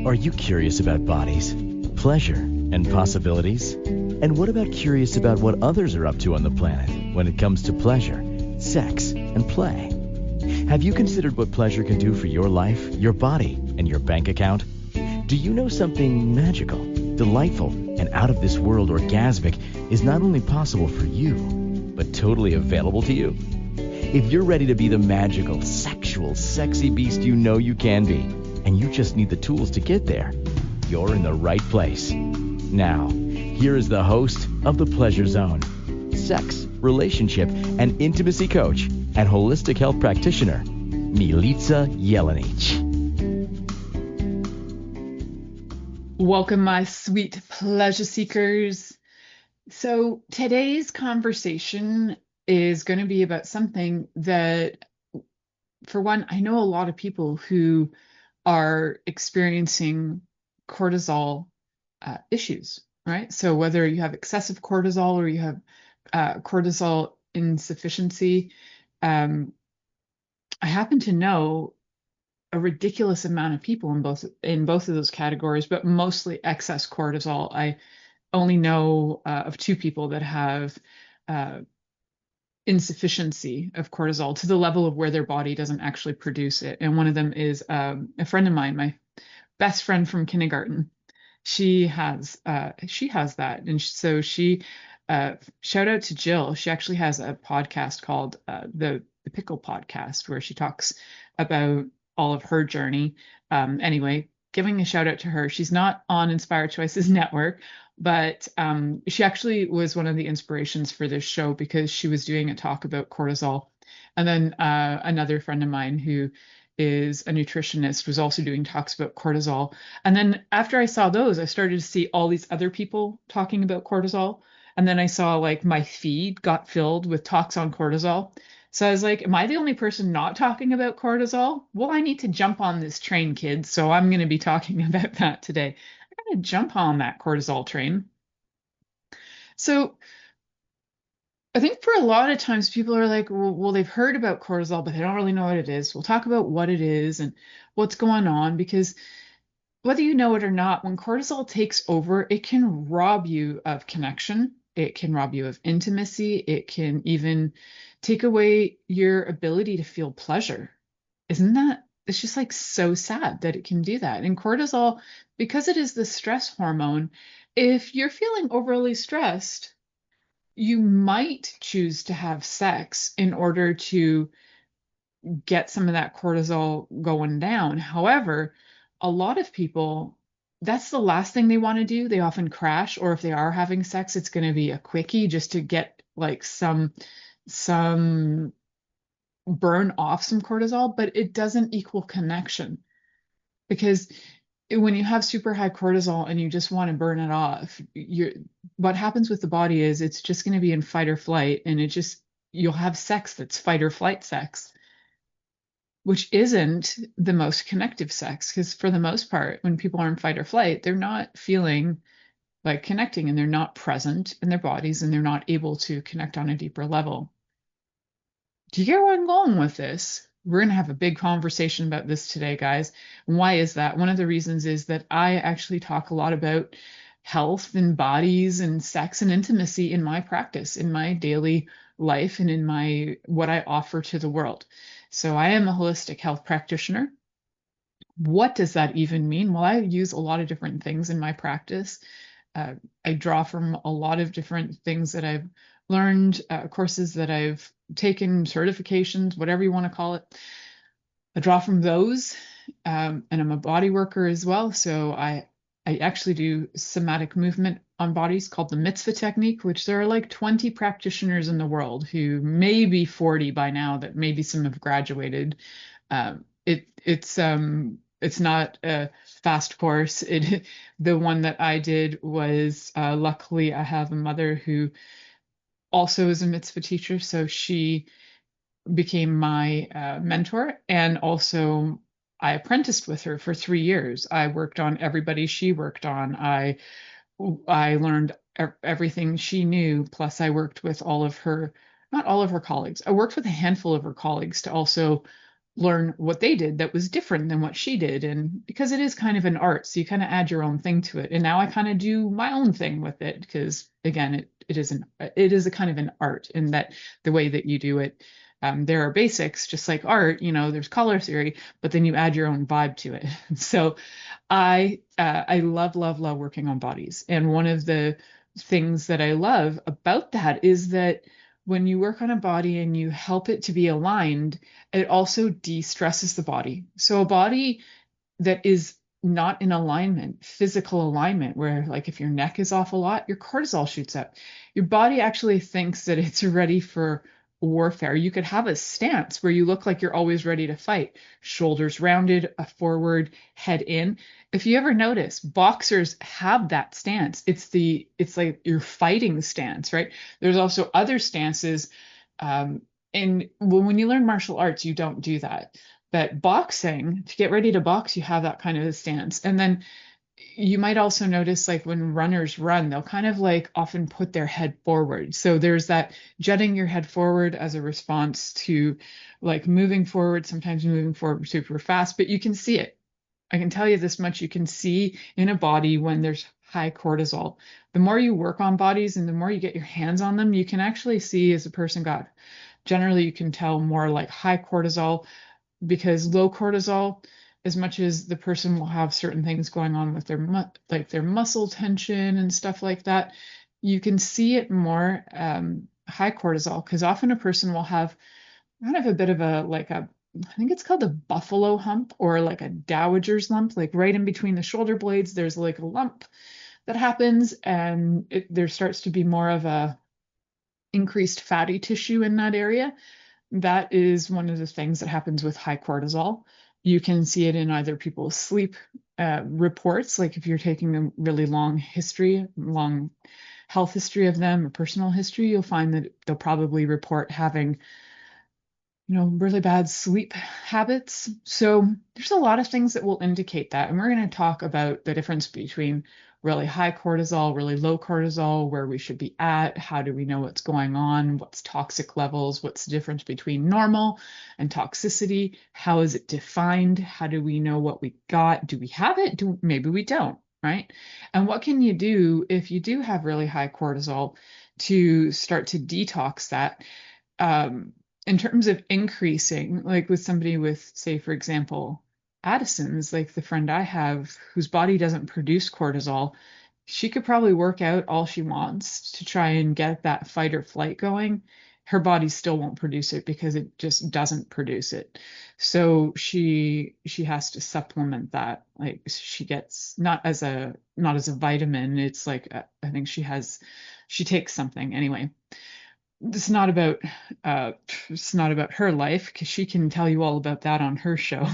Are you curious about bodies, pleasure, and possibilities? And what about curious about what others are up to on the planet when it comes to pleasure, sex, and play? Have you considered what pleasure can do for your life, your body, and your bank account? Do you know something magical, delightful, and out of this world orgasmic is not only possible for you, but totally available to you? If you're ready to be the magical, sexual, sexy beast you know you can be, and you just need the tools to get there, you're in the right place. Now, here is the host of The Pleasure Zone, sex, relationship, and intimacy coach and holistic health practitioner, Milica Jelenic. Welcome, my sweet pleasure seekers. So today's conversation is going to be about something that, for one, I know a lot of people who are experiencing cortisol issues, right? So whether you have excessive cortisol or you have cortisol insufficiency, I happen to know a ridiculous amount of people in both of those categories, but mostly excess cortisol. I only know of two people that have insufficiency of cortisol to the level of where their body doesn't actually produce it. And one of them is a friend of mine, my best friend from kindergarten. She has that, and so she shout out to Jill. She actually has a podcast called the Pickle Podcast, where she talks about all of her journey. Anyway, giving a shout out to her. She's not on Inspired Choices Network, but she actually was one of the inspirations for this show because she was doing a talk about cortisol. And then another friend of mine who is a nutritionist was also doing talks about cortisol. And then after I saw those, I started to see all these other people talking about cortisol. And then I saw like my feed got filled with talks on cortisol. So I was like, am I the only person not talking about cortisol? Well, I need to jump on this train, kids. So I'm going to be talking about that today. I'm going to jump on that cortisol train. So I think for a lot of times people are like, well, they've heard about cortisol, but they don't really know what it is. We'll talk about what it is and what's going on, because whether you know it or not, when cortisol takes over, it can rob you of connection. It can rob you of intimacy. It can even take away your ability to feel pleasure. It's just like so sad that it can do that. And cortisol, because it is the stress hormone, if you're feeling overly stressed, you might choose to have sex in order to get some of that cortisol going down. However, a lot of people, that's the last thing they want to do. They often crash, or if they are having sex, it's going to be a quickie just to get like some burn off some cortisol, but it doesn't equal connection. Because when you have super high cortisol and you just want to burn it off, what happens with the body is it's just going to be in fight or flight, and you'll have sex that's fight or flight sex, which isn't the most connective sex, because for the most part, when people are in fight or flight, they're not feeling like connecting, and they're not present in their bodies, and they're not able to connect on a deeper level. Do you get where I'm going with this? We're going to have a big conversation about this today, guys. And why is that? One of the reasons is that I actually talk a lot about health and bodies and sex and intimacy in my practice, in my daily life, and in what I offer to the world. So I am a holistic health practitioner. What does that even mean? Well, I use a lot of different things in my practice. I draw from a lot of different things that I've learned, courses that I've taken, certifications, whatever you want to call it. I draw from those, and I'm a body worker as well. So I actually do somatic movement on bodies called the mitzvah technique, which there are like 20 practitioners in the world, who may be 40 by now, that maybe some have graduated. It's not a fast course. The one that I did was, luckily I have a mother who also is a mitzvah teacher, so she became my mentor, and also I apprenticed with her for 3 years. I worked on everybody she worked on. I learned everything she knew, plus I worked with not all of her colleagues. I worked with a handful of her colleagues to also learn what they did that was different than what she did. And because it is kind of an art, so you kind of add your own thing to it. And now I kind of do my own thing with it because again, it is a kind of an art in that the way that you do it. There are basics, just like art, there's color theory, but then you add your own vibe to it. So I love working on bodies. And one of the things that I love about that is that when you work on a body and you help it to be aligned, it also de-stresses the body. So a body that is not in alignment, physical alignment, where like if your neck is off a lot, your cortisol shoots up. Your body actually thinks that it's ready for warfare. You could have a stance where you look like you're always ready to fight, shoulders rounded, a forward, head in. If you ever notice, boxers have that stance. It's like your fighting stance, right? There's also other stances. And when you learn martial arts, you don't do that. But boxing, to get ready to box, you have that kind of a stance. And then you might also notice like when runners run, they'll kind of like often put their head forward. So there's that jutting your head forward as a response to like moving forward, sometimes moving forward super fast, but you can see it. I can tell you this much, you can see in a body when there's high cortisol. The more you work on bodies and the more you get your hands on them, you can actually see as a person got. Generally, you can tell more like high cortisol because low cortisol, as much as the person will have certain things going on with their muscle tension and stuff like that, you can see it more high cortisol because often a person will have kind of a bit of I think it's called a buffalo hump or like a dowager's lump, like right in between the shoulder blades, there's like a lump that happens and there starts to be more of a increased fatty tissue in that area. That is one of the things that happens with high cortisol. You can see it in either people's sleep reports, like if you're taking a really long health history of them or personal history, you'll find that they'll probably report having really bad sleep habits. So there's a lot of things that will indicate that. And we're going to talk about the difference between really high cortisol, really low cortisol, where we should be at, how do we know what's going on, what's toxic levels, what's the difference between normal and toxicity, how is it defined, how do we know what we got, do we have it, maybe we don't, right? And what can you do if you do have really high cortisol to start to detox that? In terms of increasing, like with somebody with, say, for example, Addison's, like the friend I have whose body doesn't produce cortisol, she could probably work out all she wants to try and get that fight or flight going. Her body still won't produce it because it just doesn't produce it. So she has to supplement that. Like she gets not as a vitamin. It's like I think she takes something anyway. It's not about it's not about her life because she can tell you all about that on her show.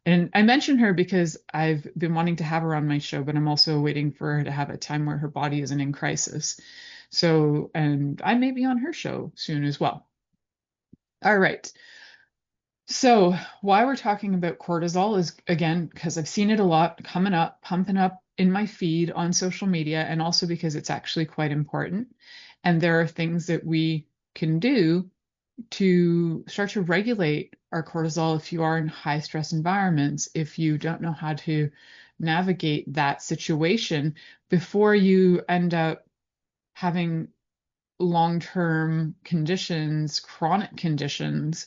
And I mention her because I've been wanting to have her on my show, but I'm also waiting for her to have a time where her body isn't in crisis. So, and I may be on her show soon as well. All right. So, why we're talking about cortisol is again because I've seen it a lot coming up, pumping up in my feed on social media, and also because it's actually quite important. And there are things that we can do to start to regulate our cortisol if you are in high stress environments, if you don't know how to navigate that situation before you end up having long-term conditions, chronic conditions,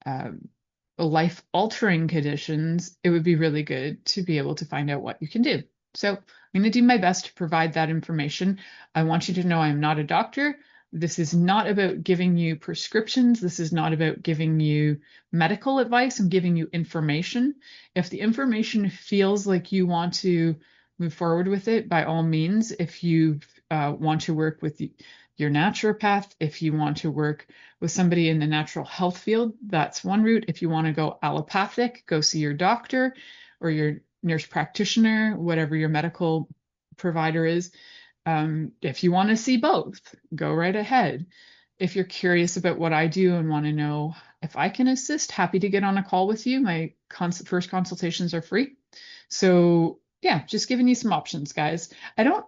uh, life-altering conditions, it would be really good to be able to find out what you can do. So I'm going to do my best to provide that information. I want you to know I'm not a doctor. This is not about giving you prescriptions. This is not about giving you medical advice. I'm giving you information. If the information feels like you want to move forward with it, by all means, if you want to work with your naturopath, if you want to work with somebody in the natural health field, that's one route. If you want to go allopathic, go see your doctor or your nurse practitioner, whatever your medical provider is. If you want to see both, go right ahead. If you're curious about what I do and want to know if I can assist, happy to get on a call with you. My first consultations are free. So yeah, just giving you some options, guys. I don't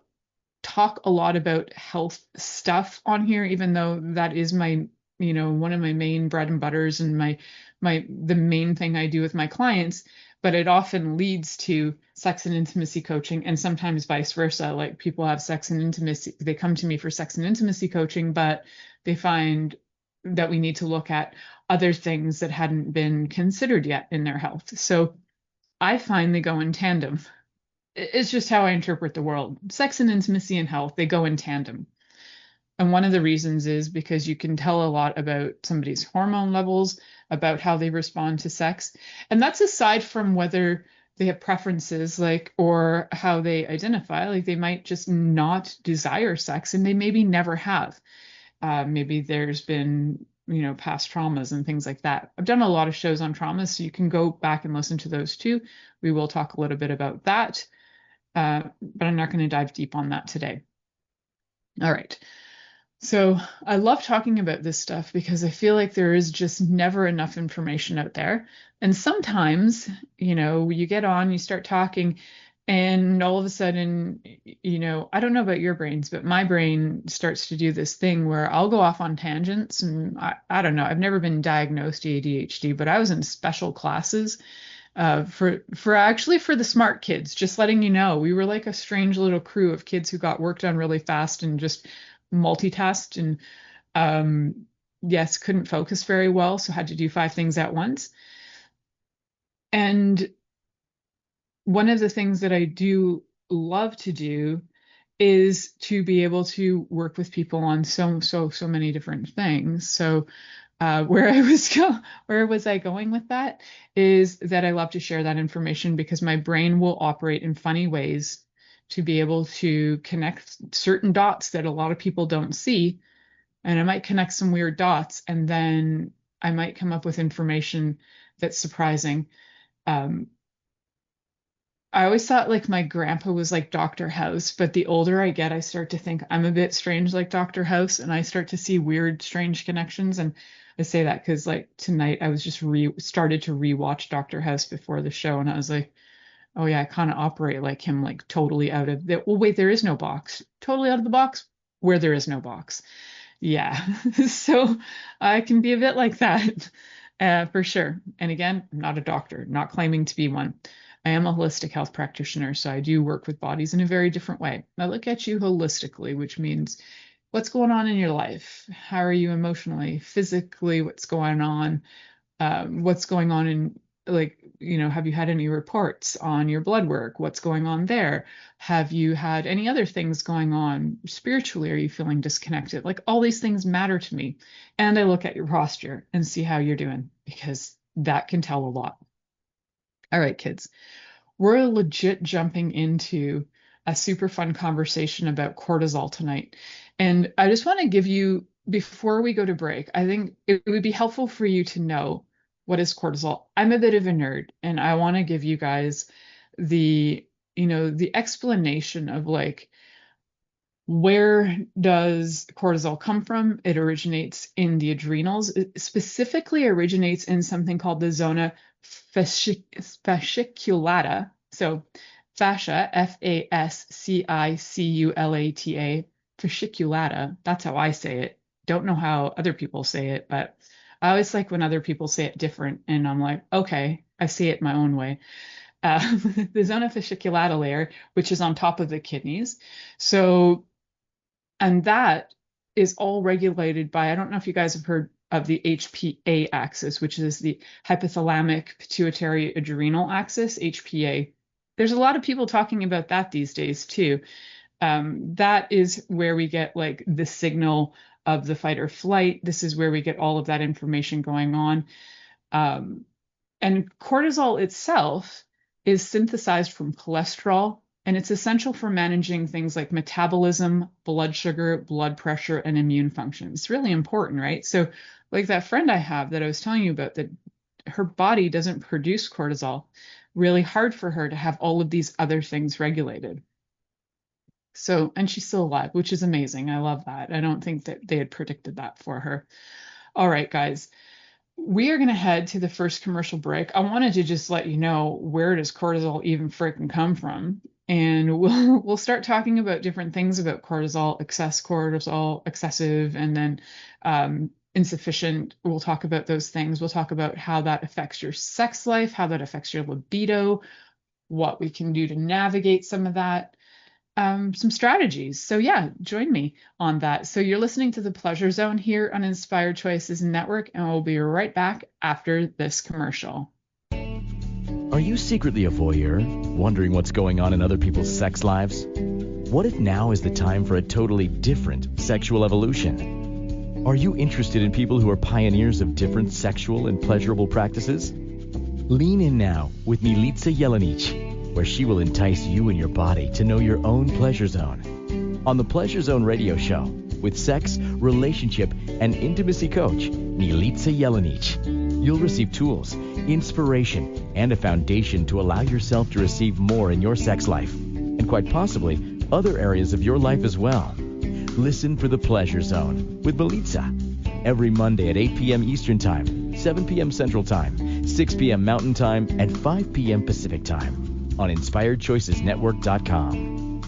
talk a lot about health stuff on here, even though that is my, one of my main bread and butters and my the main thing I do with my clients, but it often leads to sex and intimacy coaching, and sometimes vice versa. Like people have sex and intimacy, they come to me for sex and intimacy coaching, but they find that we need to look at other things that hadn't been considered yet in their health. So I find they go in tandem. It's just how I interpret the world. Sex and intimacy and health, they go in tandem. And one of the reasons is because you can tell a lot about somebody's hormone levels, about how they respond to sex. And that's aside from whether they have preferences, like, or how they identify. Like, they might just not desire sex and they maybe never have. Maybe there's been, past traumas and things like that. I've done a lot of shows on trauma, so you can go back and listen to those too. We will talk a little bit about that, but I'm not going to dive deep on that today. All right. So I love talking about this stuff because I feel like there is just never enough information out there. And sometimes, you get on, you start talking, and all of a sudden, I don't know about your brains, but my brain starts to do this thing where I'll go off on tangents. And I don't know, I've never been diagnosed ADHD, but I was in special classes for the smart kids. Just letting you know, we were like a strange little crew of kids who got work done really fast and just multitasked, and yes, couldn't focus very well, so had to do 5 things at once. And one of the things that I do love to do is to be able to work with people on so many different things. So where was I going with that is that I love to share that information because my brain will operate in funny ways to be able to connect certain dots that a lot of people don't see. And I might connect some weird dots, and then I might come up with information that's surprising. I always thought like my grandpa was like Dr. House, but the older I get, I start to think I'm a bit strange like Dr. House, and I start to see weird, strange connections. And I say that because like tonight I was just started to rewatch Dr. House before the show, and I was like, oh yeah, I kind of operate like him, like totally out of the, well, wait, there is no box. Totally out of the box where there is no box. Yeah. So I can be a bit like that, for sure. And again, I'm not a doctor, not claiming to be one. I am a holistic health practitioner, so I do work with bodies in a very different way. I look at you holistically, which means what's going on in your life? How are you emotionally, physically? What's going on? What's going on in, like, have you had any reports on your blood work? What's going on there? Have you had any other things going on spiritually? Are you feeling disconnected? Like, all these things matter to me. And I look at your posture and see how you're doing, because that can tell a lot. All right, kids, we're legit jumping into a super fun conversation about cortisol tonight. And I just want to give you, before we go to break, I think it would be helpful for you to know what is cortisol. I'm a bit of a nerd, and I want to give you guys the explanation of like, where does cortisol come from? It originates in the adrenals. It specifically originates in something called the zona fasciculata. So fascia, fasciculata, fasciculata. That's how I say it. Don't know how other people say it, but I always like when other people say it different, and I'm like, okay, I say it my own way. The zona fasciculata layer, which is on top of the kidneys. So, and that is all regulated by, I don't know if you guys have heard of the HPA axis, which is the hypothalamic pituitary adrenal axis, HPA. There's a lot of people talking about that these days too. That is where we get like the signal of the fight or flight. This is where we get all of that information going on. And cortisol itself is synthesized from cholesterol, and it's essential for managing things like metabolism, blood sugar, blood pressure, and immune function. It's really important, right? So, like that friend I have that I was telling you about, that her body doesn't produce cortisol, really hard for her to have all of these other things regulated. So, and she's still alive, which is amazing. I love that. I don't think that they had predicted that for her. All right, guys. We are going to head to the first commercial break. I wanted to just let you know, where does cortisol even freaking come from? And we'll start talking about different things about cortisol, excess cortisol, excessive, and then insufficient. We'll talk about those things. We'll talk about how that affects your sex life, how that affects your libido, what we can do to navigate some of that, some strategies. So yeah, join me on that. So you're listening to the Pleasure Zone here on Inspired Choices Network, and we'll be right back after this commercial. Are you secretly a voyeur, wondering what's going on in other people's sex lives? What if now is the time for a totally different sexual evolution? Are you interested in people who are pioneers of different sexual and pleasurable practices? Lean in now with Milica Jelenic, where she will entice you and your body to know your own pleasure zone. On the Pleasure Zone radio show, with sex, relationship, and intimacy coach, Milica Jelenic, you'll receive tools, inspiration, and a foundation to allow yourself to receive more in your sex life, and quite possibly other areas of your life as well. Listen for the Pleasure Zone with Milica every Monday at 8 p.m. Eastern Time, 7 p.m. Central Time, 6 p.m. Mountain Time, and 5 p.m. Pacific Time on InspiredChoicesNetwork.com.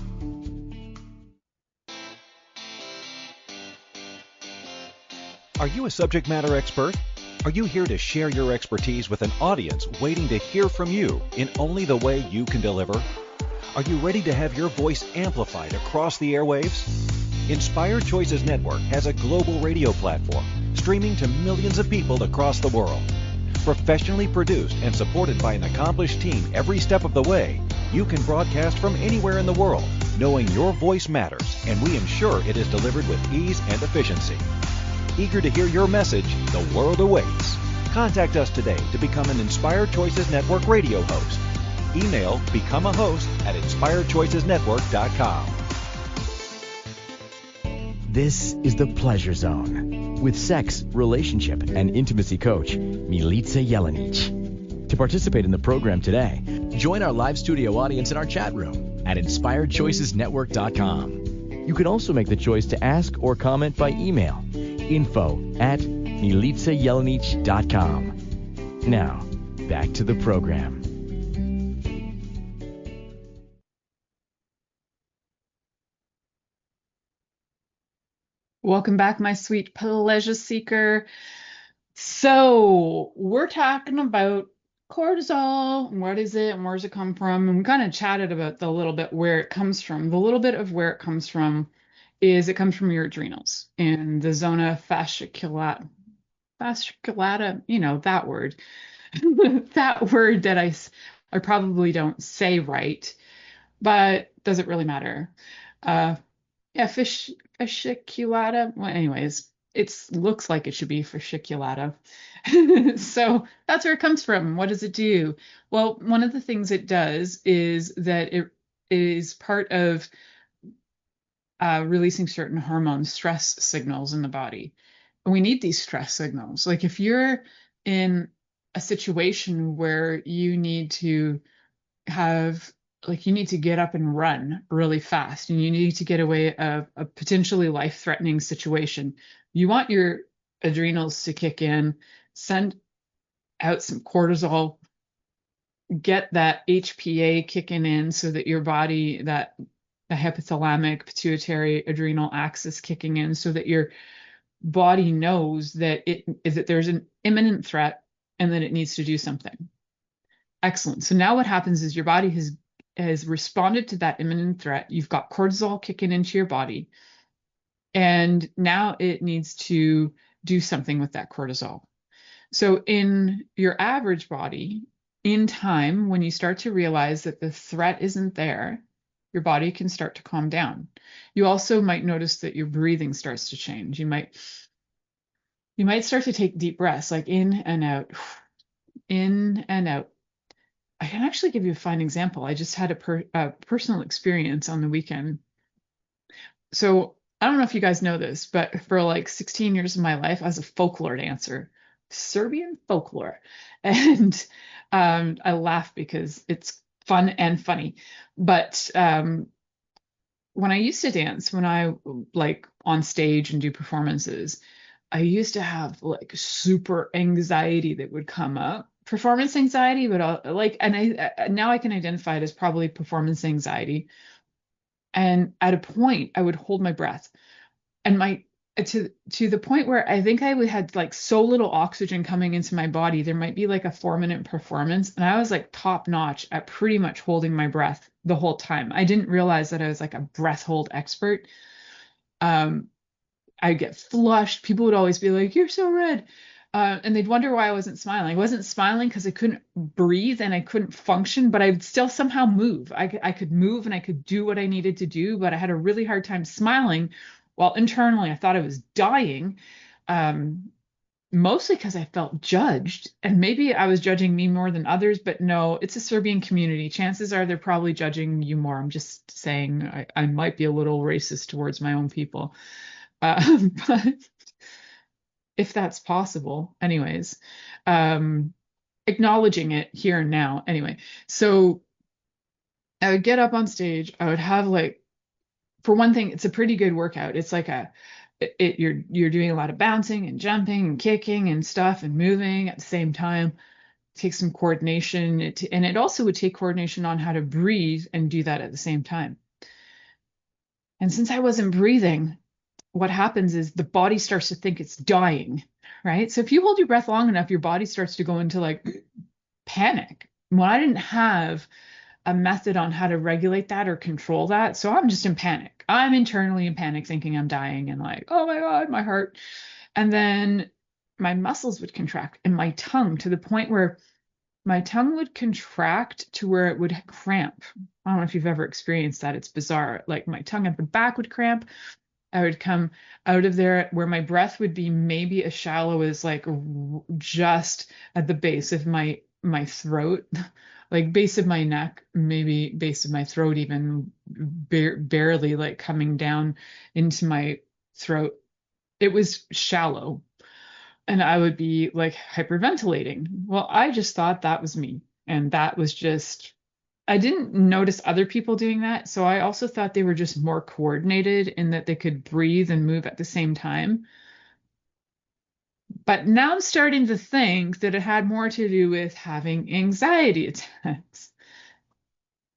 Are you a subject matter expert? Are you here to share your expertise with an audience waiting to hear from you in only the way you can deliver? Are you ready to have your voice amplified across the airwaves? Inspired Choices Network has a global radio platform streaming to millions of people across the world. Professionally produced and supported by an accomplished team every step of the way, you can broadcast from anywhere in the world, knowing your voice matters, and we ensure it is delivered with ease and efficiency. Eager to hear your message, the world awaits. Contact us today to become an Inspired Choices Network radio host. Email become a host at inspiredchoicesnetwork.com. This is the Pleasure Zone with sex, relationship, and intimacy coach, Milica Jelenic. To participate in the program today, join our live studio audience in our chat room at inspiredchoicesnetwork.com. You can also make the choice to ask or comment by email, info@milicajelenic.com. Now, back to the program. Welcome back, my sweet pleasure seeker. So we're talking about cortisol. What is it and where does it come from? And we kind of chatted about the little bit where it comes from. The little bit of where it comes from is it comes from your adrenals and the zona fasciculata, that word. That word that I probably don't say right, but does it really matter? Yeah, fasciculata. Well, anyways, it looks like it should be fasciculata. So that's where it comes from. What does it do? Well, one of the things it does is that it is part of releasing certain hormones, stress signals in the body. And we need these stress signals. Like if you're in a situation where you need to get up and run really fast and you need to get away of a potentially life-threatening situation, you want your adrenals to kick in, send out some cortisol, get that HPA kicking in so that your body, that the hypothalamic pituitary adrenal axis kicking in so that your body knows that there's an imminent threat and that it needs to do something. Excellent. So now what happens is your body has responded to that imminent threat. You've got cortisol kicking into your body, and now it needs to do something with that cortisol. So in your average body, in time, when you start to realize that the threat isn't there, your body can start to calm down. You also might notice that your breathing starts to change. You might start to take deep breaths, like in and out, in and out. I can actually give you a fine example. I just had a personal experience on the weekend. So I don't know if you guys know this, but for like 16 years of my life, I was a folklore dancer, Serbian folklore. And I laugh because it's fun and funny. But when I used to dance, when I like on stage and do performances, I used to have like super anxiety that would come up. Performance anxiety, but now I can identify it as probably performance anxiety. And at a point, I would hold my breath, and my to the point where I think I had like so little oxygen coming into my body. There might be like a 4-minute performance, and I was like top notch at pretty much holding my breath the whole time. I didn't realize that I was like a breath hold expert. Um, I'd get flushed. People would always be like, "You're so red." And they'd wonder why I wasn't smiling. I wasn't smiling because I couldn't breathe and I couldn't function, but I'd still somehow move. I could move and I could do what I needed to do, but I had a really hard time smiling while internally I thought I was dying, um, mostly because I felt judged. And maybe I was judging me more than others, but no, it's a Serbian community. Chances are they're probably judging you more. I'm just saying I might be a little racist towards my own people. But if that's possible, anyways, um, acknowledging it here and now. Anyway, so I would get up on stage. I would have like, for one thing, it's a pretty good workout. It's like you're doing a lot of bouncing and jumping and kicking and stuff and moving at the same time. It takes some coordination. And it also would take coordination on how to breathe and do that at the same time. And since I wasn't breathing, what happens is the body starts to think it's dying, right? So if you hold your breath long enough, your body starts to go into like panic. Well, I didn't have a method on how to regulate that or control that. So I'm just in panic. I'm internally in panic, thinking I'm dying and like, oh my God, my heart. And then my muscles would contract and my tongue, to the point where my tongue would contract to where it would cramp. I don't know if you've ever experienced that. It's bizarre. Like my tongue at the back would cramp. I would come out of there where my breath would be maybe as shallow as like just at the base of my throat, like base of my neck, maybe base of my throat, even barely like coming down into my throat. It was shallow, and I would be like hyperventilating. Well, I just thought that was me, and that was just, I didn't notice other people doing that. So I also thought they were just more coordinated in that they could breathe and move at the same time. But now I'm starting to think that it had more to do with having anxiety attacks,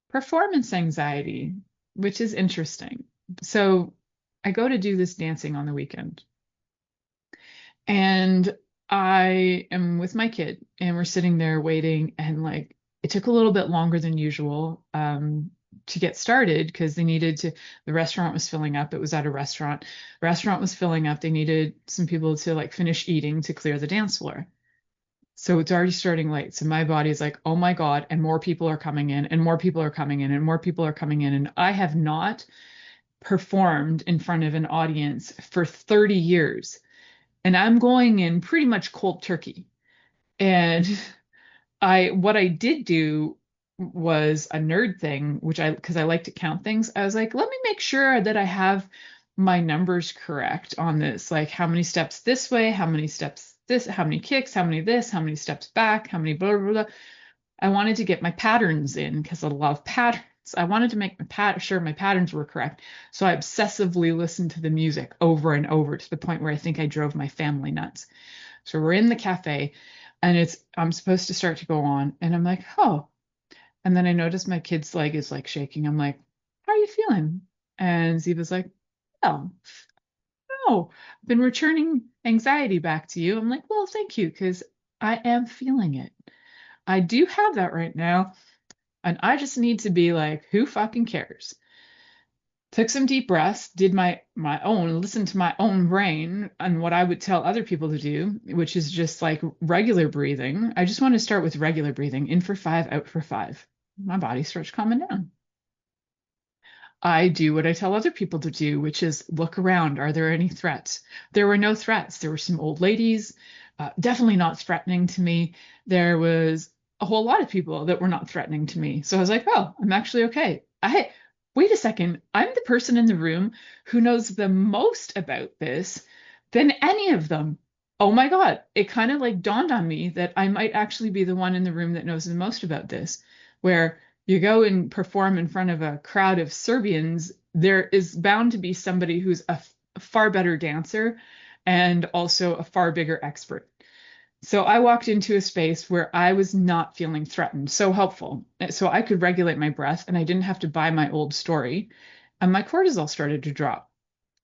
performance anxiety, which is interesting. So I go to do this dancing on the weekend, and I am with my kid, and we're sitting there waiting, and like it took a little bit longer than usual to get started because they needed to, the restaurant was filling up. It was at a restaurant. The restaurant was filling up. They needed some people to like finish eating to clear the dance floor. So it's already starting late. So my body is like, oh my God, and more people are coming in, and more people are coming in, and more people are coming in. And I have not performed in front of an audience for 30 years. And I'm going in pretty much cold turkey. And what I did do was a nerd thing, because I like to count things. I was like, let me make sure that I have my numbers correct on this. Like how many steps this way, how many steps this, how many kicks, how many this, how many steps back, how many blah, blah, blah. I wanted to get my patterns in because I love patterns. I wanted to make sure my patterns were correct. So I obsessively listened to the music over and over to the point where I think I drove my family nuts. So we're in the cafe, and I'm supposed to start to go on, and I'm like, oh. And then I noticed my kid's leg is like shaking. I'm like, how are you feeling? And Ziva's like, oh, no, I've been returning anxiety back to you. I'm like, well, thank you, because I am feeling it. I do have that right now. And I just need to be like, who fucking cares? Took some deep breaths, did my own, listened to my own brain and what I would tell other people to do, which is just like regular breathing. I just want to start with regular breathing, in for 5, out for 5. My body starts calming down. I do what I tell other people to do, which is look around. Are there any threats? There were no threats. There were some old ladies, definitely not threatening to me. There was a whole lot of people that were not threatening to me. So I was like, oh, I'm actually okay. Wait a second. I'm the person in the room who knows the most about this than any of them. Oh my God. It kind of like dawned on me that I might actually be the one in the room that knows the most about this, where you go and perform in front of a crowd of Serbians, there is bound to be somebody who's a far better dancer and also a far bigger expert. So I walked into a space where I was not feeling threatened. So helpful. So I could regulate my breath, and I didn't have to buy my old story. And my cortisol started to drop.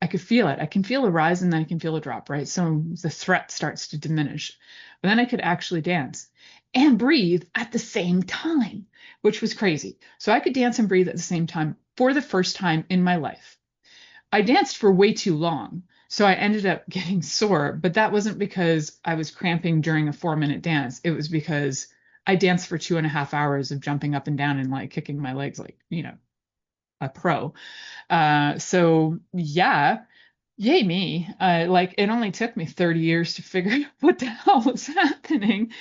I could feel it. I can feel a rise and then I can feel a drop, right? So the threat starts to diminish. But then I could actually dance and breathe at the same time, which was crazy. So I could dance and breathe at the same time for the first time in my life. I danced for way too long. So I ended up getting sore, but that wasn't because I was cramping during a 4-minute dance. It was because I danced for 2.5 hours of jumping up and down and like kicking my legs like, a pro. So yeah, yay me. Like it only took me 30 years to figure out what the hell was happening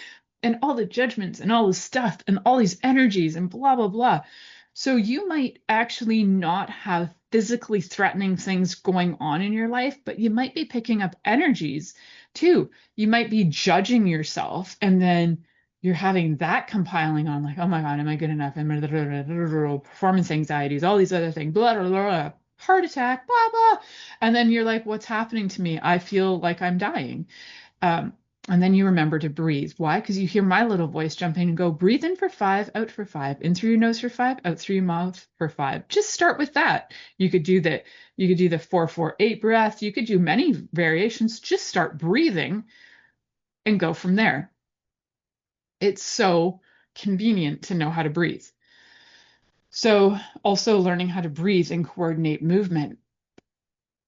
and all the judgments and all the stuff and all these energies and blah, blah, blah. So you might actually not have physically threatening things going on in your life, but you might be picking up energies too. You might be judging yourself and then you're having that compiling on like, oh my God, am I good enough? Performance anxieties, all these other things, blah, blah, blah, heart attack, blah, blah. And then you're like, what's happening to me? I feel like I'm dying. And then you remember to breathe. Why? Because you hear my little voice jump in and go, breathe in for 5, out for 5, in through your nose for 5, out through your mouth for 5. Just start with that. You could do the 4-4-8 breath. You could do many variations. Just start breathing and go from there. It's so convenient to know how to breathe. So also learning how to breathe and coordinate movement.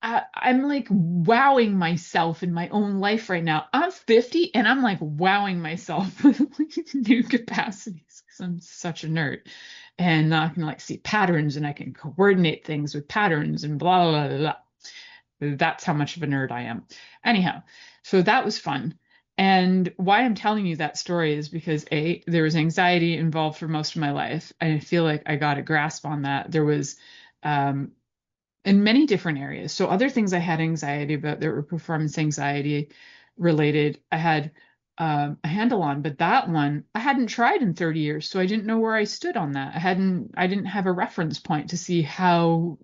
I'm like wowing myself in my own life right now. I'm 50 and I'm like wowing myself with like new capacities because I'm such a nerd. And now I can like see patterns and I can coordinate things with patterns and blah, blah, blah, blah. That's how much of a nerd I am. Anyhow, so that was fun. And why I'm telling you that story is because there was anxiety involved for most of my life. I feel like I got a grasp on that. There was, in many different areas. So other things I had anxiety about that were performance anxiety related, I had a handle on, but that one I hadn't tried in 30 years. So I didn't know where I stood on that. I didn't have a reference point to see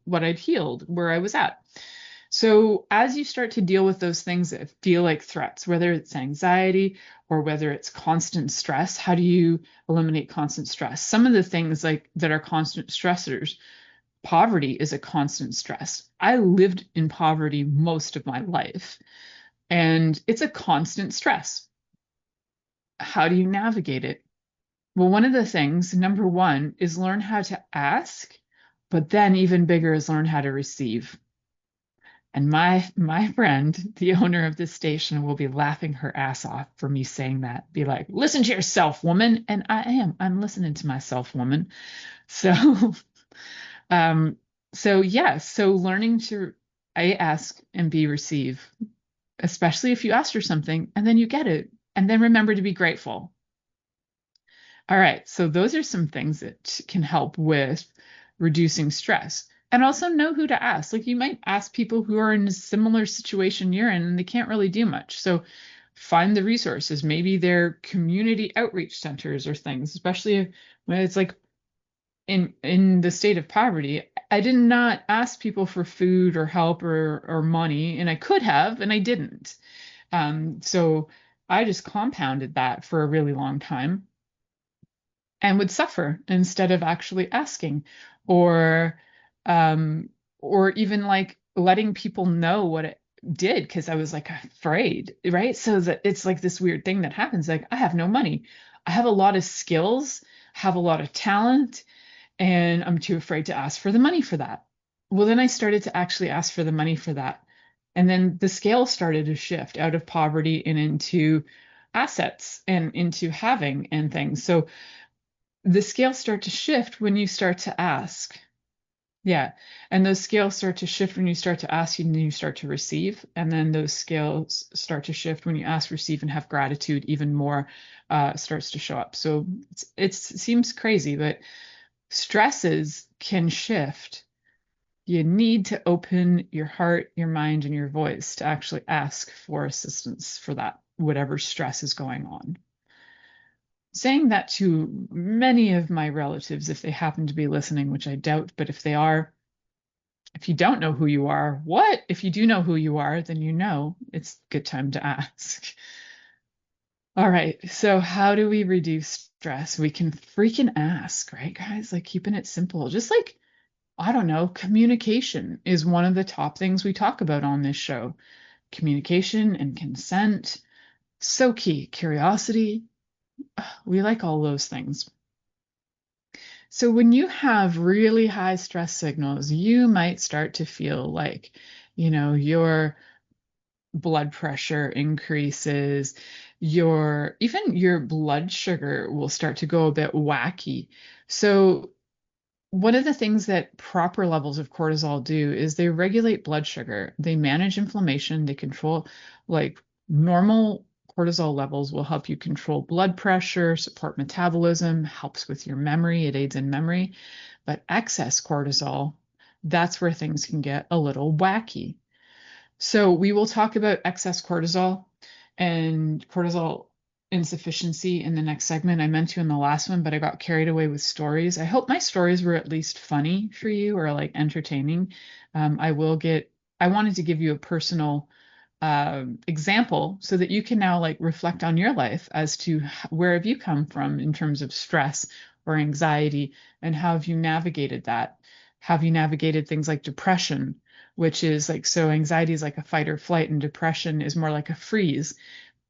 what I'd healed, where I was at. So as you start to deal with those things that feel like threats, whether it's anxiety or whether it's constant stress, how do you eliminate constant stress? Some of the things like that are constant stressors. Poverty is a constant stress. I lived in poverty most of my life, and it's a constant stress. How do you navigate it? Well, one of the things, number one, is learn how to ask, but then even bigger is learn how to receive. And my friend, the owner of this station, will be laughing her ass off for me saying that. Be like, listen to yourself, woman. And I am. I'm listening to myself, woman. So so learning to A, ask, and B, receive, especially if you ask for something and then you get it, and then remember to be grateful. All right, so those are some things that can help with reducing stress. And also know who to ask. Like you might ask people who are in a similar situation you're in and they can't really do much. So find the resources. Maybe they're community outreach centers or things, especially when it's like in the state of poverty. I did not ask people for food or help or money, and I could have, and I didn't. So I just compounded that for a really long time and would suffer instead of actually asking or even like letting people know what it did because I was like afraid, right? So that it's like this weird thing that happens. Like I have no money. I have a lot of skills, have a lot of talent, and I'm too afraid to ask for the money for that. Well, then I started to actually ask for the money for that. And then the scale started to shift out of poverty and into assets and into having and things. So the scales start to shift when you start to ask. Yeah. And those scales start to shift when you start to ask and then you start to receive. And then those scales start to shift when you ask, receive, and have gratitude even more starts to show up. So it seems crazy, but stresses can shift. You need to open your heart, your mind, and your voice to actually ask for assistance for that, whatever stress is going on. Saying that to many of my relatives, if they happen to be listening, which I doubt, but if they are, if you don't know who you are, what? If you do know who you are, then you know it's a good time to ask. All right, so how do we reduce stress? We can freaking ask, right, guys? Like keeping it simple, just like I don't know, communication is one of the top things we talk about on this show. Communication and consent, so key. Curiosity, we like all those things. So when you have really high stress signals, you might start to feel like, your blood pressure increases, even your blood sugar will start to go a bit wacky. So one of the things that proper levels of cortisol do is they regulate blood sugar, they manage inflammation, they control, like, normal cortisol levels will help you control blood pressure, support metabolism, helps with your memory, it aids in memory. But excess cortisol, that's where things can get a little wacky. So we will talk about excess cortisol and cortisol insufficiency in the next segment. I meant to in the last one, but I got carried away with stories. I hope my stories were at least funny for you or like entertaining. I wanted to give you a personal example so that you can now like reflect on your life as to where have you come from in terms of stress or anxiety, and how have you navigated that? Have you navigated things like depression, which is like, so anxiety is like a fight or flight and depression is more like a freeze.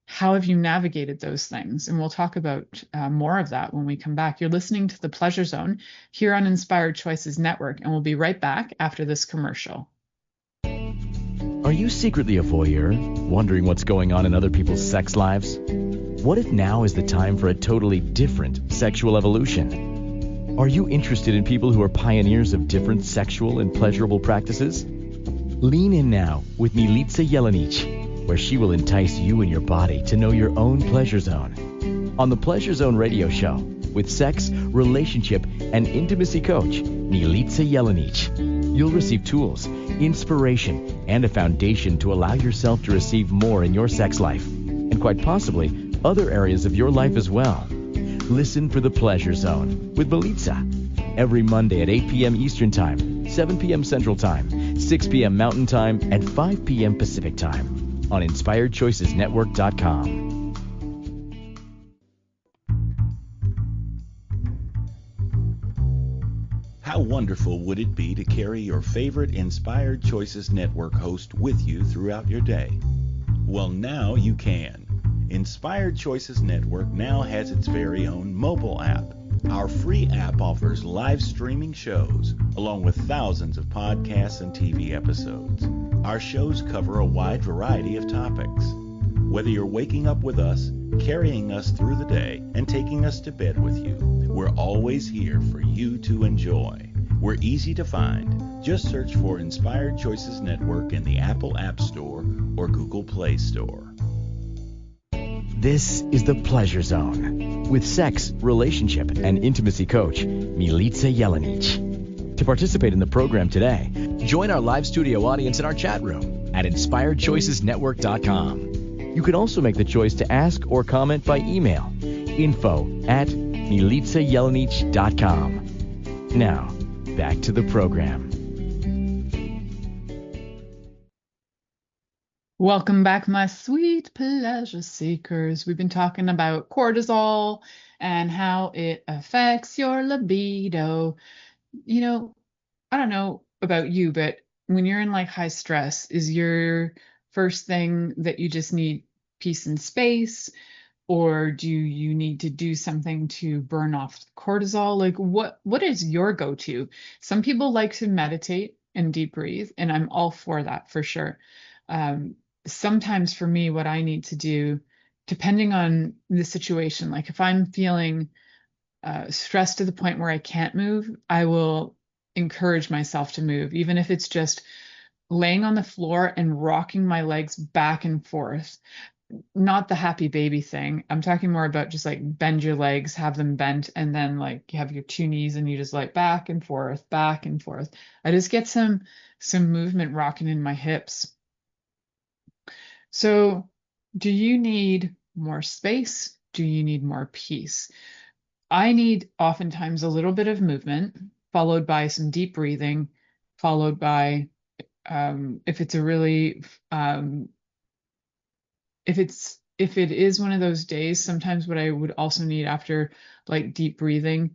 How have you navigated those things? And we'll talk about more of that when we come back. You're listening to The Pleasure Zone here on Inspired Choices Network, and we'll be right back after this commercial. Are you secretly a voyeur, wondering what's going on in other people's sex lives? What if now is the time for a totally different sexual evolution? Are you interested in people who are pioneers of different sexual and pleasurable practices? Lean in now with Milica Jelenic, where she will entice you and your body to know your own pleasure zone. On the Pleasure Zone radio show, with sex, relationship, and intimacy coach, Milica Jelenic, you'll receive tools, inspiration, and a foundation to allow yourself to receive more in your sex life, and quite possibly other areas of your life as well. Listen for The Pleasure Zone with Milica every Monday at 8 p.m. Eastern Time, 7 p.m. Central Time, 6 p.m. Mountain Time, and 5 p.m. Pacific Time on InspiredChoicesNetwork.com. How wonderful would it be to carry your favorite Inspired Choices Network host with you throughout your day? Well, now you can. Inspired Choices Network now has its very own mobile app. Our free app offers live streaming shows, along with thousands of podcasts and TV episodes. Our shows cover a wide variety of topics. Whether you're waking up with us, carrying us through the day, and taking us to bed with you, we're always here for you to enjoy. We're easy to find. Just search for Inspired Choices Network in the Apple App Store or Google Play Store. This is The Pleasure Zone with sex, relationship, and intimacy coach, Milica Jelenic. To participate in the program today, join our live studio audience in our chat room at InspiredChoicesNetwork.com. You can also make the choice to ask or comment by email, info@MilicaJelenic.com. Now, back to the program. Welcome back, my sweet pleasure seekers. We've been talking about cortisol and how it affects your libido. I don't know about you, but when you're in like high stress, is your first thing that you just need peace and space? Or do you need to do something to burn off cortisol? Like what is your go-to? Some people like to meditate and deep breathe, and I'm all for that for sure. Sometimes for me, what I need to do, depending on the situation, like if I'm feeling stressed to the point where I can't move, I will encourage myself to move, even if it's just laying on the floor and rocking my legs back and forth. Not the happy baby thing. I'm talking more about just like bend your legs, have them bent, and then like you have your two knees and you just like back and forth, back and forth. I just get some movement rocking in my hips. So, do you need more space? Do you need more peace? I need oftentimes a little bit of movement, followed by some deep breathing, followed by if it's a really if it is one of those days, sometimes what I would also need after like deep breathing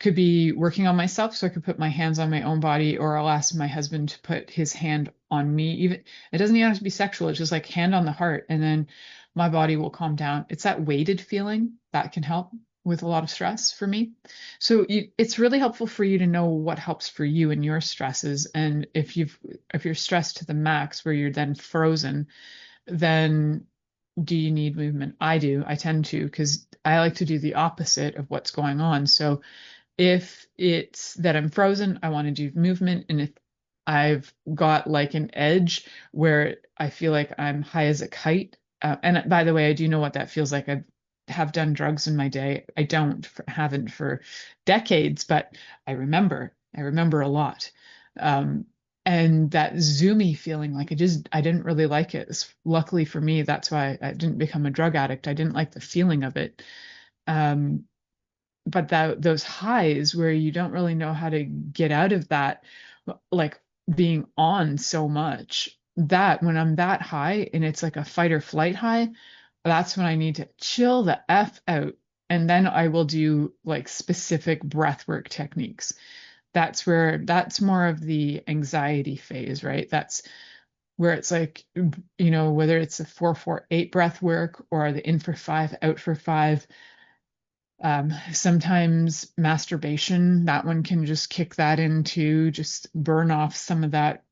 could be working on myself, so I could put my hands on my own body, or I'll ask my husband to put his hand on me. Even it doesn't even have to be sexual, it's just like hand on the heart, and then my body will calm down. It's that weighted feeling that can help with a lot of stress for me. So it's really helpful for you to know what helps for you and your stresses. And if you're stressed to the max where you're then frozen, then do you need movement? I do. I tend to, because I like to do the opposite of what's going on. So if it's that I'm frozen, I want to do movement. And if I've got like an edge where I feel like I'm high as a kite, and by the way, I do know what that feels like. I have done drugs in my day. I haven't for decades, but I remember a lot. And that zoomy feeling, like I didn't really like it. Luckily for me, that's why I didn't become a drug addict. I didn't like the feeling of it. But those highs where you don't really know how to get out of that, like being on so much, that when I'm that high and it's like a fight or flight high, that's when I need to chill the F out. And then I will do like specific breathwork techniques. That's more of the anxiety phase, right? That's where it's like, whether it's a 4-4-8 breath work or the in for 5, out for 5. Sometimes masturbation, that one can just kick that into, just burn off some of that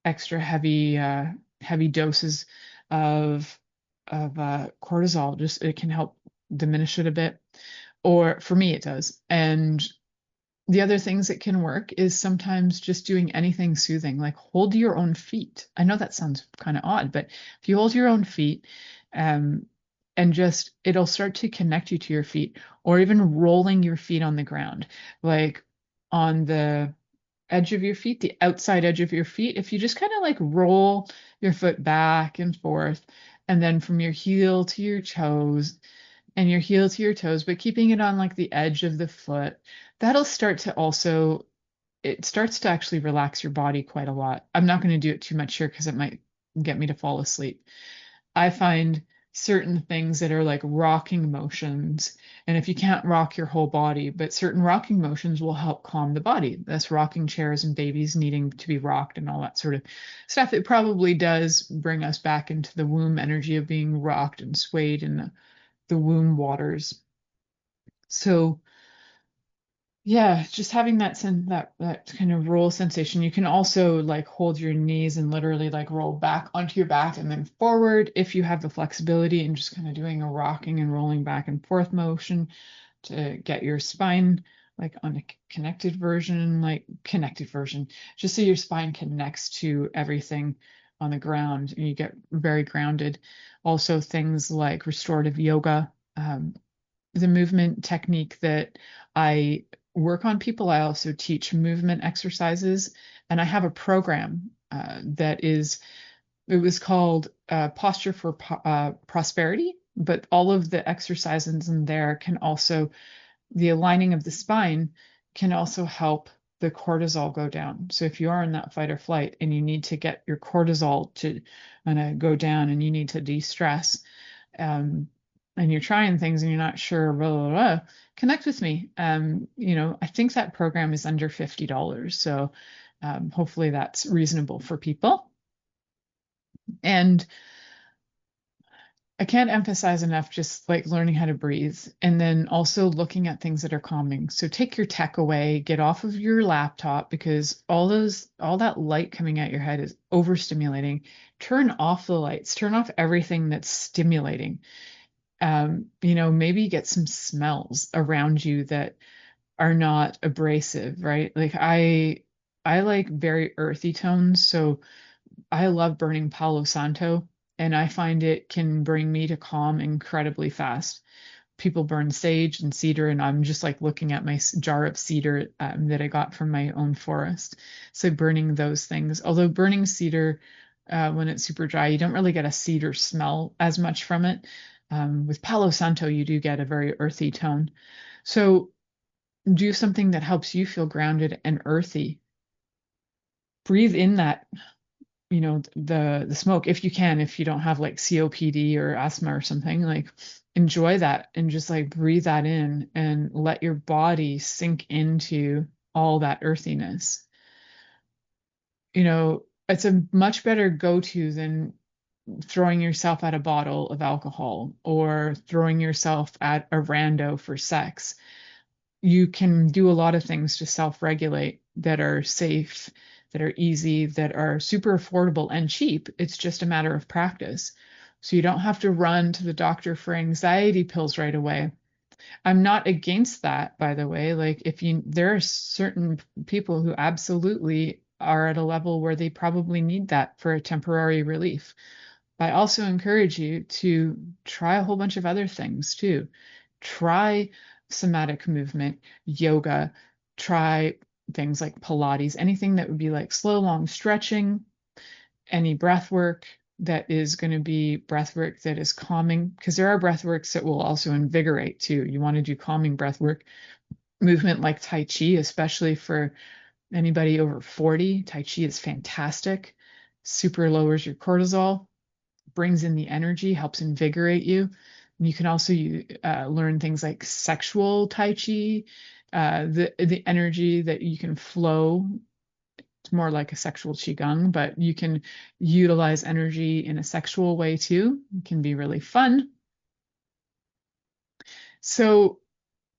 extra heavy doses of cortisol. Just it can help diminish it a bit, or for me it does. And the other things that can work is sometimes just doing anything soothing, like hold your own feet. I know that sounds kind of odd, but if you hold your own feet, and just it'll start to connect you to your feet, or even rolling your feet on the ground, like on the edge of your feet, the outside edge of your feet. If you just kind of like roll your foot back and forth, and then from your heel to your toes, and your heel to your toes, but keeping it on like the edge of the foot, that'll start to also, it starts to actually relax your body quite a lot. I'm not going to do it too much here because it might get me to fall asleep. I find certain things that are like rocking motions, and if you can't rock your whole body, but certain rocking motions will help calm the body. That's rocking chairs and babies needing to be rocked and all that sort of stuff. It probably does bring us back into the womb energy of being rocked and swayed in the womb waters. So yeah, just having that that kind of roll sensation. You can also like hold your knees and literally like roll back onto your back and then forward if you have the flexibility, and just kind of doing a rocking and rolling back and forth motion to get your spine like on a connected version, just so your spine connects to everything on the ground and you get very grounded. Also things like restorative yoga, the movement technique that I work on people. I also teach movement exercises, and I have a program it was called Posture for Prosperity, but all of the exercises in there can also, the aligning of the spine can also help the cortisol go down. So if you are in that fight or flight and you need to get your cortisol to go down and you need to de-stress, and you're trying things and you're not sure, blah, blah, blah, connect with me. I think that program is under $50. So hopefully that's reasonable for people. And I can't emphasize enough just like learning how to breathe, and then also looking at things that are calming. So take your tech away, get off of your laptop, because all that light coming at your head is overstimulating. Turn off the lights, turn off everything that's stimulating. Maybe get some smells around you that are not abrasive, right? Like I like very earthy tones, so I love burning Palo Santo, and I find it can bring me to calm incredibly fast. People burn sage and cedar, and I'm just like looking at my jar of cedar that I got from my own forest. So burning those things, although burning cedar when it's super dry, you don't really get a cedar smell as much from it. With Palo Santo, you do get a very earthy tone. So do something that helps you feel grounded and earthy. Breathe in that, the smoke if you can, if you don't have like COPD or asthma or something. Like enjoy that and just like breathe that in and let your body sink into all that earthiness. It's a much better go-to than throwing yourself at a bottle of alcohol or throwing yourself at a rando for sex. You can do a lot of things to self-regulate that are safe, that are easy, that are super affordable and cheap. It's just a matter of practice. So you don't have to run to the doctor for anxiety pills right away. I'm not against that, by the way. Like there are certain people who absolutely are at a level where they probably need that for a temporary relief. But I also encourage you to try a whole bunch of other things too. Try somatic movement, yoga, try things like Pilates, anything that would be like slow, long stretching, any breath work that is going to be breath work that is calming, because there are breath works that will also invigorate too. You want to do calming breath work, movement like Tai Chi, especially for anybody over 40. Tai Chi is fantastic, super lowers your cortisol, brings in the energy, helps invigorate you. And you can also learn things like sexual Tai Chi, the energy that you can flow. It's more like a sexual qigong, but you can utilize energy in a sexual way too. It can be really fun. So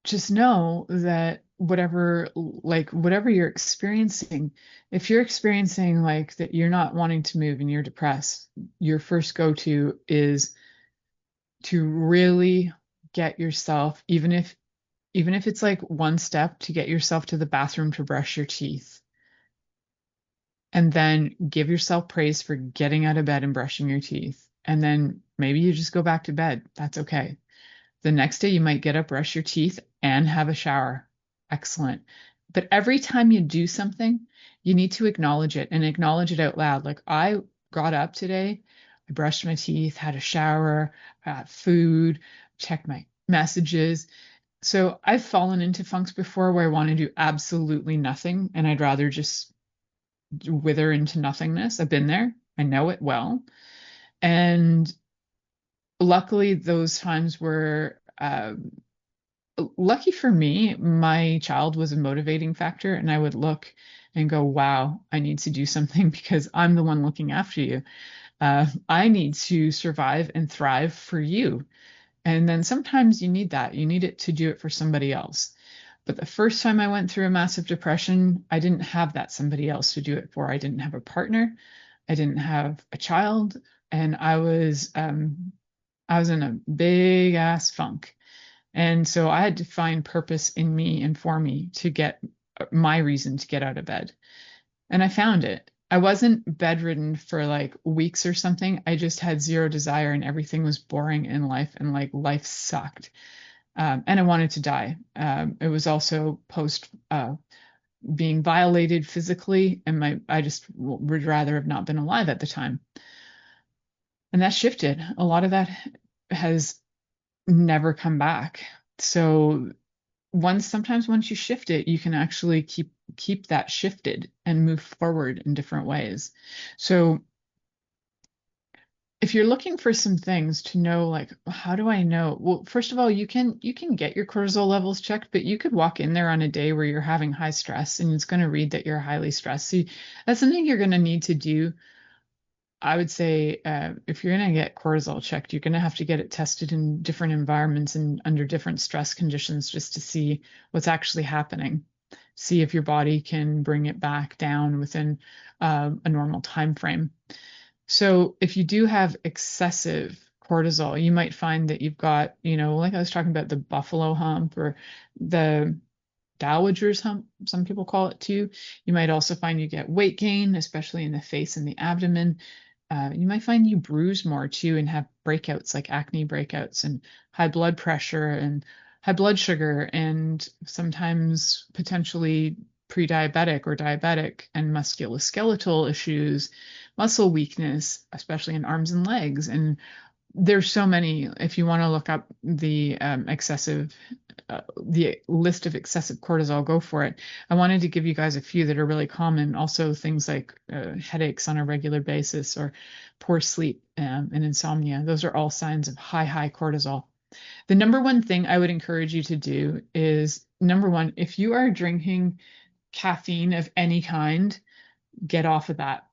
just know that whatever you're experiencing, if you're experiencing like that you're not wanting to move and you're depressed, your first go-to is to really get yourself, even if it's like one step, to get yourself to the bathroom to brush your teeth. And then give yourself praise for getting out of bed and brushing your teeth. And then maybe you just go back to bed. That's okay. The next day you might get up, brush your teeth, and have a shower. Excellent. But every time you do something, you need to acknowledge it and acknowledge it out loud. Like, I got up today, I brushed my teeth, had a shower, had food, checked my messages. So I've fallen into funks before where I want to do absolutely nothing and I'd rather just wither into nothingness. I've been there. I know it well. And luckily, those times were lucky for me. My child was a motivating factor, and I would look and go, wow, I need to do something because I'm the one looking after you. I need to survive and thrive for you. And then sometimes you need that. You need it to do it for somebody else. But the first time I went through a massive depression, I didn't have that somebody else to do it for. I didn't have a partner. I didn't have a child. And I was in a big ass funk. And so I had to find purpose in me and for me to get my reason to get out of bed. And I found it. I wasn't bedridden for like weeks or something. I just had zero desire and everything was boring in life and like life sucked. And I wanted to die. It was also post being violated physically, and I just would rather have not been alive at the time. And that shifted. A lot of that has never come back. So sometimes once you shift it, you can actually keep that shifted and move forward in different ways. So if you're looking for some things to know, like, how do I know? Well, first of all, you can get your cortisol levels checked, but you could walk in there on a day where you're having high stress and it's going to read that you're highly stressed. So that's something you're going to need to do. I would say if you're going to get cortisol checked, you're going to have to get it tested in different environments and under different stress conditions just to see what's actually happening. See if your body can bring it back down within a normal time frame. So if you do have excessive cortisol, you might find that you've got, like I was talking about, the buffalo hump or the dowager's hump, some people call it too. You might also find you get weight gain, especially in the face and the abdomen. You might find you bruise more too and have breakouts like acne breakouts and high blood pressure and high blood sugar and sometimes potentially pre-diabetic or diabetic and musculoskeletal issues, muscle weakness, especially in arms and legs. And there's so many. If you want to look up the the list of excessive cortisol, go for it. I wanted to give you guys a few that are really common. Also things like headaches on a regular basis or poor sleep and insomnia. Those are all signs of high cortisol. The number one thing I would encourage you to do is, number one, if you are drinking caffeine of any kind, get off of that.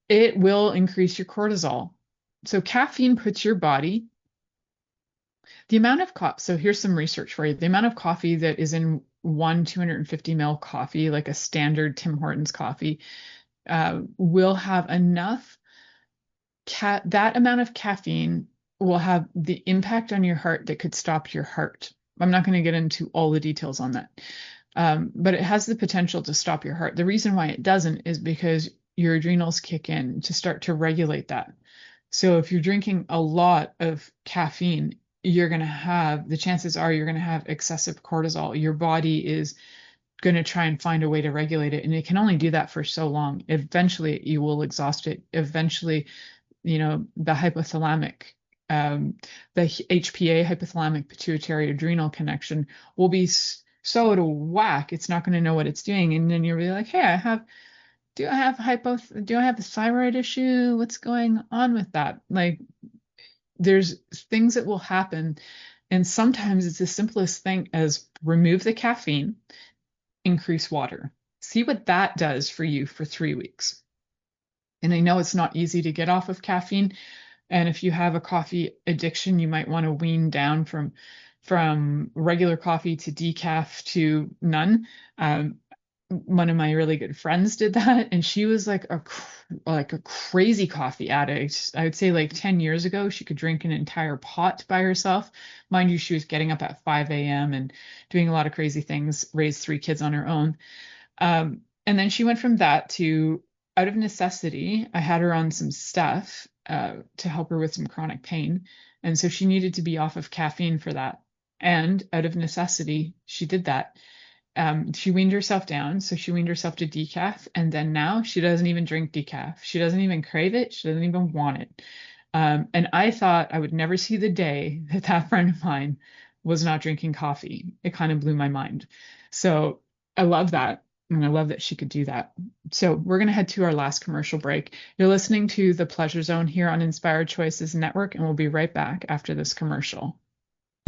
It will increase your cortisol. So caffeine puts your body, the amount of coffee, so here's some research for you. The amount of coffee that is in one 250 ml coffee, like a standard Tim Hortons coffee, will have enough, that amount of caffeine will have the impact on your heart that could stop your heart. I'm not going to get into all the details on that. But it has the potential to stop your heart. The reason why it doesn't is because your adrenals kick in to start to regulate that. So if you're drinking a lot of caffeine, you're going to have, the chances are you're going to have excessive cortisol. Your body is going to try and find a way to regulate it. And it can only do that for so long. Eventually you will exhaust it. Eventually, the hypothalamic, the HPA, hypothalamic pituitary adrenal connection, will be so out of whack, it's not going to know what it's doing. And then you'll be like, hey, do I have a thyroid issue? What's going on with that? Like, there's things that will happen. And sometimes it's the simplest thing as remove the caffeine, increase water. See what that does for you for 3 weeks. And I know it's not easy to get off of caffeine. And if you have a coffee addiction, you might want to wean down from regular coffee to decaf to none. One of my really good friends did that, and she was like a crazy coffee addict. I would say like 10 years ago, she could drink an entire pot by herself. Mind you, she was getting up at 5 a.m. and doing a lot of crazy things, raised 3 kids on her own. And then she went from that to, out of necessity, I had her on some stuff to help her with some chronic pain. And so she needed to be off of caffeine for that. And out of necessity, she did that. She weaned herself down. So she weaned herself to decaf. And then now she doesn't even drink decaf. She doesn't even crave it. She doesn't even want it. And I thought I would never see the day that friend of mine was not drinking coffee. It kind of blew my mind. So I love that. And I love that she could do that. So we're going to head to our last commercial break. You're listening to The Pleasure Zone here on Inspired Choices Network, and we'll be right back after this commercial.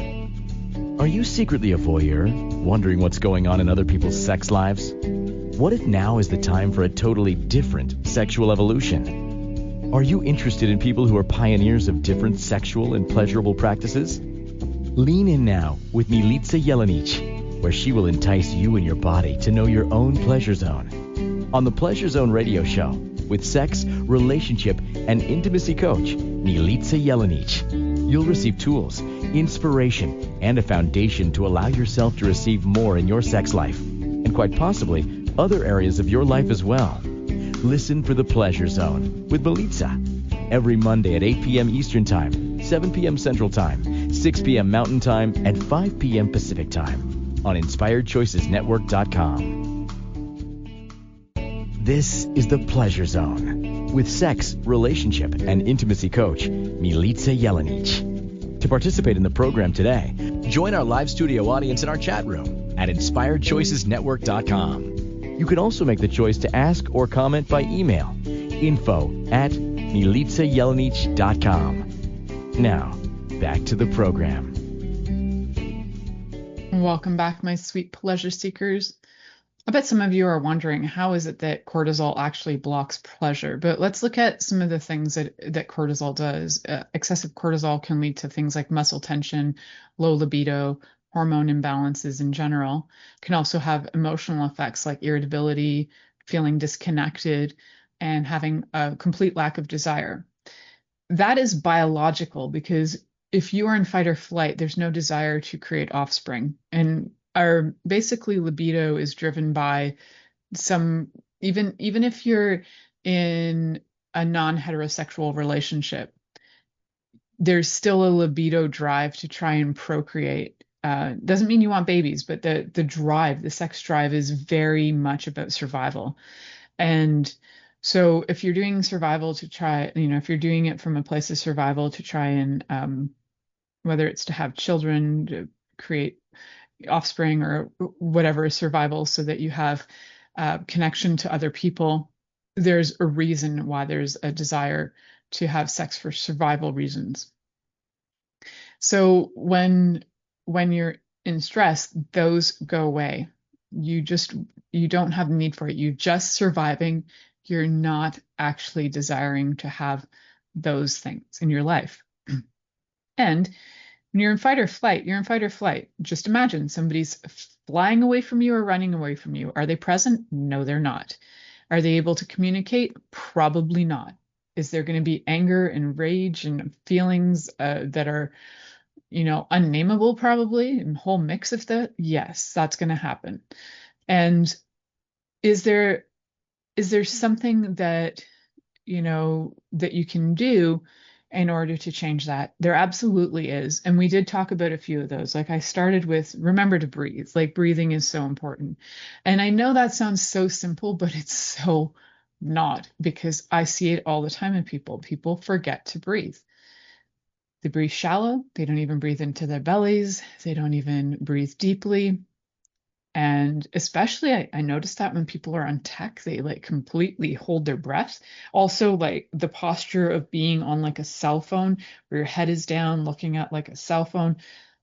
Are you secretly a voyeur, wondering what's going on in other people's sex lives? What if now is the time for a totally different sexual evolution? Are you interested in people who are pioneers of different sexual and pleasurable practices? Lean in now with Milica Jelenic, where she will entice you and your body to know your own pleasure zone. On the Pleasure Zone radio show, with sex, relationship, and intimacy coach, Milica Jelenic, you'll receive tools, inspiration, and a foundation to allow yourself to receive more in your sex life, and quite possibly other areas of your life as well. Listen for The Pleasure Zone with Milica every Monday at 8 p.m. Eastern Time, 7 p.m. Central Time, 6 p.m. Mountain Time, and 5 p.m. Pacific Time on InspiredChoicesNetwork.com. This is The Pleasure Zone with sex, relationship, and intimacy coach, Milica Jelenic. To participate in the program today, join our live studio audience in our chat room at InspiredChoicesNetwork.com. You can also make the choice to ask or comment by email, info@MilicaJelenic.com. Now, back to the program. Welcome back, my sweet pleasure seekers. I bet some of you are wondering, how is it that cortisol actually blocks pleasure? But let's look at some of the things that cortisol does. Excessive cortisol can lead to things like muscle tension, low libido, hormone imbalances in general. Can also have emotional effects like irritability, feeling disconnected, and having a complete lack of desire. That is biological, because if you are in fight or flight, there's no desire to create offspring. And our basically libido is driven by some, even if you're in a non-heterosexual relationship, there's still a libido drive to try and procreate. Doesn't mean you want babies, but the drive, the sex drive, is very much about survival. And so if you're doing survival to try, if you're doing it from a place of survival to try and whether it's to have children, to create offspring, or whatever, survival so that you have connection to other people, there's a reason why there's a desire to have sex for survival reasons. So when you're in stress, those go away. You don't have the need for it. You're just surviving. You're not actually desiring to have those things in your life. And when you're in fight or flight, you're in fight or flight. Just imagine somebody's flying away from you or running away from you. Are they present? No, they're not. Are they able to communicate? Probably not. Is there going to be anger and rage and feelings that are, unnameable probably, and a whole mix of that? Yes, that's going to happen. And is there something that, that you can do in order to change that? There absolutely is. And we did talk about a few of those. Like I started with, remember to breathe. Like breathing is so important. And I know that sounds so simple, but it's so not, because I see it all the time in people. People forget to breathe. They breathe shallow. They don't even breathe into their bellies. They don't even breathe deeply. And especially I noticed that when people are on tech, they like completely hold their breath. Also, like the posture of being on like a cell phone where your head is down looking at like a cell phone,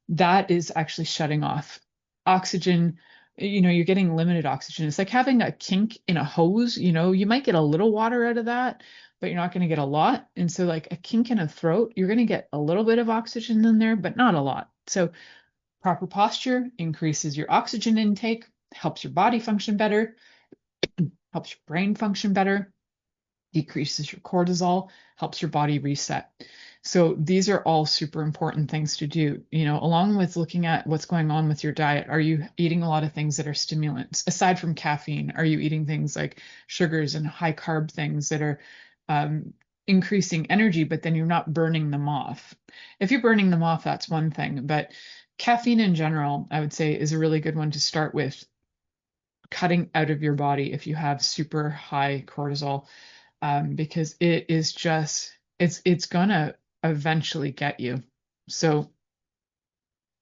that is actually shutting off oxygen. You're getting limited oxygen. It's like having a kink in a hose. You might get a little water out of that, but you're not going to get a lot. And so like a kink in a throat, you're going to get a little bit of oxygen in there, but not a lot. So proper posture increases your oxygen intake, helps your body function better, helps your brain function better, decreases your cortisol, helps your body reset. So these are all super important things to do, along with looking at what's going on with your diet. Are you eating a lot of things that are stimulants? Aside from caffeine, are you eating things like sugars and high carb things that are increasing energy, but then you're not burning them off? If you're burning them off, that's one thing. But caffeine in general, I would say, is a really good one to start with cutting out of your body if you have super high cortisol, because it is just, it's gonna eventually get you. So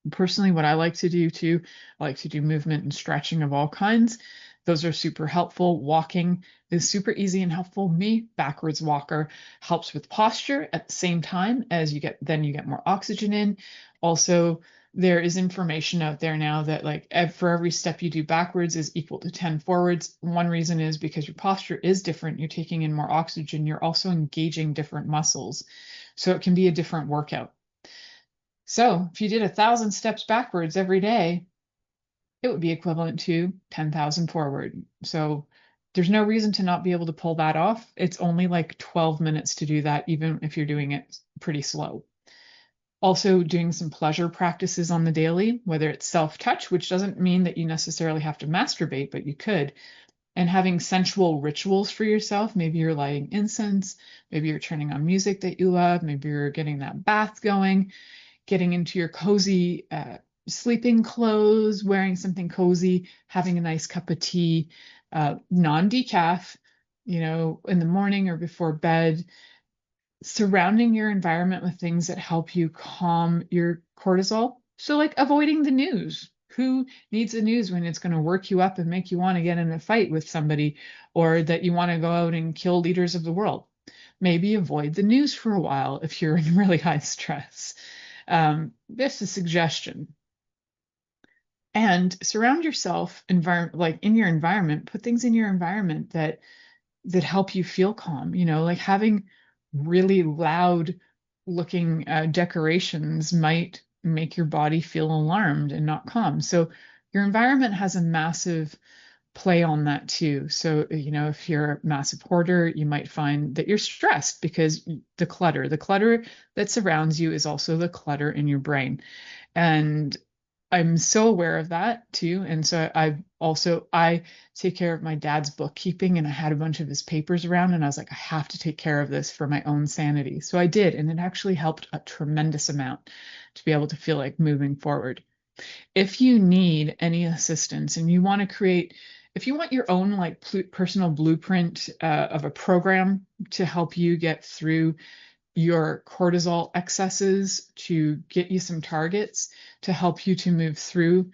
personally, what I like to do too, I like to do movement and stretching of all kinds. Those are super helpful. Walking is super easy and helpful. Me, backwards walker, helps with posture at the same time as you get more oxygen in. Also, there is information out there now that like for every step you do backwards is equal to 10 forwards. One reason is because your posture is different. You're taking in more oxygen. You're also engaging different muscles. So it can be a different workout. So if you did 1,000 steps backwards every day, it would be equivalent to 10,000 forward. So there's no reason to not be able to pull that off. It's only like 12 minutes to do that, even if you're doing it pretty slow. Also doing some pleasure practices on the daily, whether it's self-touch, which doesn't mean that you necessarily have to masturbate, but you could. And having sensual rituals for yourself. Maybe you're lighting incense, maybe you're turning on music that you love, maybe you're getting that bath going, getting into your cozy sleeping clothes, wearing something cozy, having a nice cup of tea, non-decaf, in the morning or before bed, surrounding your environment with things that help you calm your cortisol. So like avoiding the news. Who needs the news when it's going to work you up and make you want to get in a fight with somebody, or that you want to go out and kill leaders of the world? Maybe avoid the news for a while if you're in really high stress. This is a suggestion. And surround yourself like in your environment, put things in your environment that help you feel calm, like having really loud looking decorations might make your body feel alarmed and not calm. So your environment has a massive play on that too. So, if you're a massive hoarder, you might find that you're stressed because the clutter that surrounds you is also the clutter in your brain. And I'm so aware of that too. And so I take care of my dad's bookkeeping, and I had a bunch of his papers around, and I was like, I have to take care of this for my own sanity. So I did, and it actually helped a tremendous amount to be able to feel like moving forward. If you need any assistance and you want to if you want your own like personal blueprint of a program to help you get through your cortisol excesses, to get you some targets to help you to move through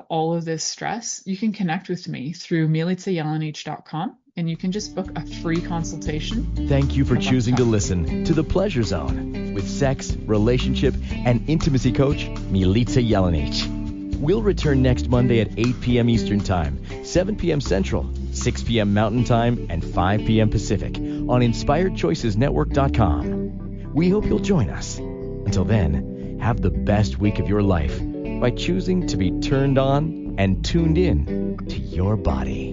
all of this stress, you can connect with me through milicajelenic.com, and you can just book a free consultation. Thank you for choosing to listen to The Pleasure Zone with sex, relationship, and intimacy coach, Milica Jelenic. We'll return next Monday at 8 p.m. Eastern Time, 7 p.m. Central, 6 p.m. Mountain Time, and 5 p.m. Pacific on InspiredChoicesNetwork.com. We hope you'll join us. Until then, have the best week of your life by choosing to be turned on and tuned in to your body.